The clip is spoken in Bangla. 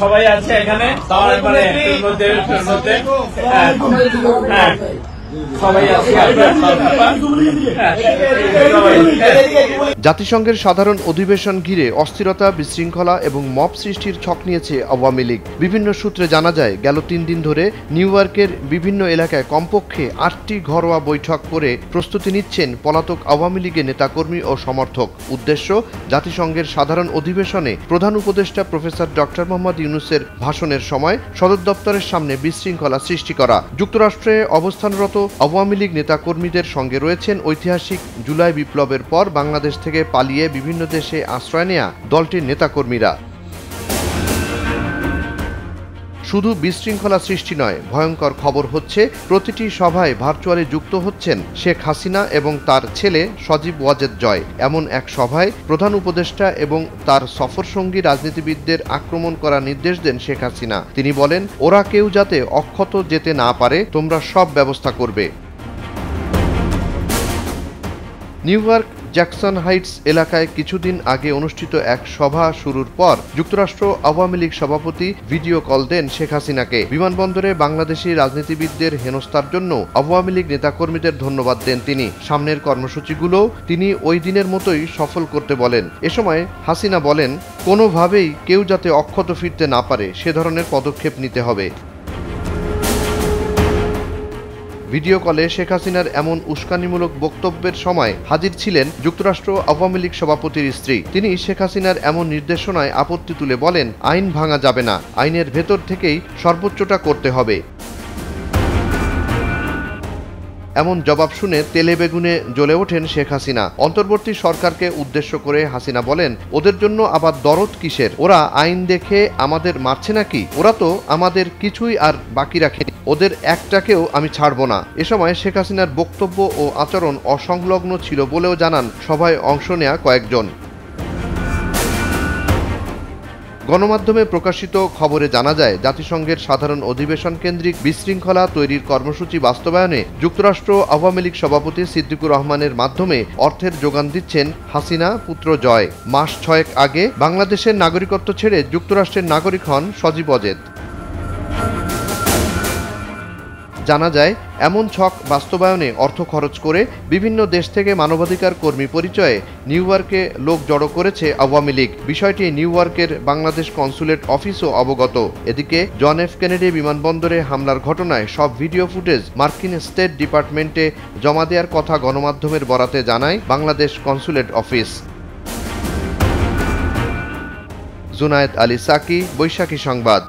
সবাই আছে এখানে জাতিসংঘের সাধারণ অধিবেশন ঘিরে অস্থিরতা, বিশৃঙ্খলা এবং মব সৃষ্টির ছক নিয়েছে আওয়ামী লীগ। বিভিন্ন সূত্রে জানা যায়, গেল 3 দিন ধরে নিউ ইয়র্কের বিভিন্ন এলাকায় কমপক্ষে 8টি ঘরোয়া বৈঠক করে প্রস্তুতি নিচ্ছেন পলাতক আওয়ামী লীগের নেতাকর্মী ও সমর্থক। উদ্দেশ্য, জাতিসংঘের সাধারণ অধিবেশনে প্রধান উপদেষ্টা প্রফেসর ডক্টর মোহাম্মদ ইউনূসের ভাষণের সময় সদর দপ্তরের সামনে বিশৃঙ্খলা সৃষ্টি করা। যুক্তরাষ্ট্রে অবস্থানরত আওয়ামী লীগ নেতাকর্মীদের সঙ্গে রয়েছেন ঐতিহাসিক জুলাই বিপ্লবের পর বাংলাদেশ থেকে পালিয়ে বিভিন্ন দেশে আশ্রয় নেয়া দলটির নেতাকর্মীরা। শুধু বিশৃঙ্খলা সৃষ্টি নয়, ভয়ঙ্কর খবর হচ্ছে প্রতিটি সভায় ভার্চুয়ালি যুক্ত হচ্ছেন শেখ হাসিনা এবং তার ছেলে সজীব ওয়াজেদ জয়। এমন এক সভায় প্রধান উপদেষ্টা এবং তার সফরসঙ্গী রাজনীতিবিদদের আক্রমণ করার নির্দেশ দেন শেখ হাসিনা। তিনি বলেন, ওরা কেউ যাতে অক্ষত যেতে না পারে তোমরা সব ব্যবস্থা করবে। নিউ ইয়র্ক জ্যাকসন হাইটস এলাকায় কিছুদিন আগে অনুষ্ঠিত এক সভা শুরুর পর যুক্তরাষ্ট্র আওয়ামী লীগ সভাপতি ভিডিও কল দেন শেখ হাসিনাকে। বিমানবন্দরে বাংলাদেশি রাজনীতিবিদদের হেনস্থার জন্য আওয়ামী লীগ নেতাকর্মীদের ধন্যবাদ দেন তিনি। সামনের কর্মসূচিগুলো তিনি ওই দিনের মতোই সফল করতে বলেন। এ সময় হাসিনা বলেন, কোনোভাবেই কেউ যাতে অক্ষত ফিরতে না পারে সে ধরনের পদক্ষেপ নিতে হবে। ভিডিও কলে শেখ হাসিনার এমন উস্কানিমূলক বক্তব্যের সময় হাজির ছিলেন যুক্তরাষ্ট্র আওয়ামী লীগ সভাপতির স্ত্রী। তিনি শেখ হাসিনার এমন নির্দেশনায় আপত্তি তুলে বলেন, আইন ভাঙা যাবে না, আইনের ভেতর থেকেই সর্বোচ্চটা করতে হবে। এমন জবাব শুনে তেলে বেগুনে জ্বলে ওঠেন শেখ হাসিনা। অন্তর্বর্তী সরকারকে উদ্দেশ্য করে হাসিনা বলেন, ওদের জন্য আবার দরদ কিসের? ওরা আইন দেখে আমাদের মারছে নাকি? ওরা তো আমাদের কিছুই আর বাকি রাখেনি, ওদের একটাকেও আমি ছাড়ব না। এ সময় শেখ হাসিনার বক্তব্য ও আচরণ অসংলগ্ন ছিল বলেও জানান সভায় অংশ নেয়া কয়েকজন। গণমাধ্যমে প্রকাশিত খবরে জানা যায়, জাতিসংঘের সাধারণ অধিবেশন কেন্দ্রিক বিশৃঙ্খলা তৈরির কর্মসূচি বাস্তবায়নে যুক্তরাষ্ট্র আওয়ামী লীগ সভাপতি সিদ্দিকুর রহমানের মাধ্যমে অর্থের যোগান দিচ্ছেন হাসিনা পুত্র জয়। মাস 6 আগে বাংলাদেশের নাগরিকত্ব ছেড়ে যুক্তরাষ্ট্রের নাগরিক হন সজীব ওয়াজেদ। জানা যায়, এমন ছক বাস্তবায়নে অর্থ খরচ করে বিভিন্ন দেশ থেকে মানবাধিকার কর্মী পরিচয়ে নিউ ইয়র্কে লোক জড়ো করেছে আওয়ামী লীগ। বিষয়টি নিউ ইয়র্কের বাংলাদেশ কনসুলেট অফিসও অবগত। এদিকে জন এফ কেনেডি বিমানবন্দরে হামলার ঘটনায় সব ভিডিও ফুটেজ মার্কিন স্টেট ডিপার্টমেন্টে জমা দেওয়ার কথা গণমাধ্যমের বরাতে জানায় বাংলাদেশ কনসুলেট অফিস। জুনায়েদ আলী সাকি, বৈশাখী সংবাদ।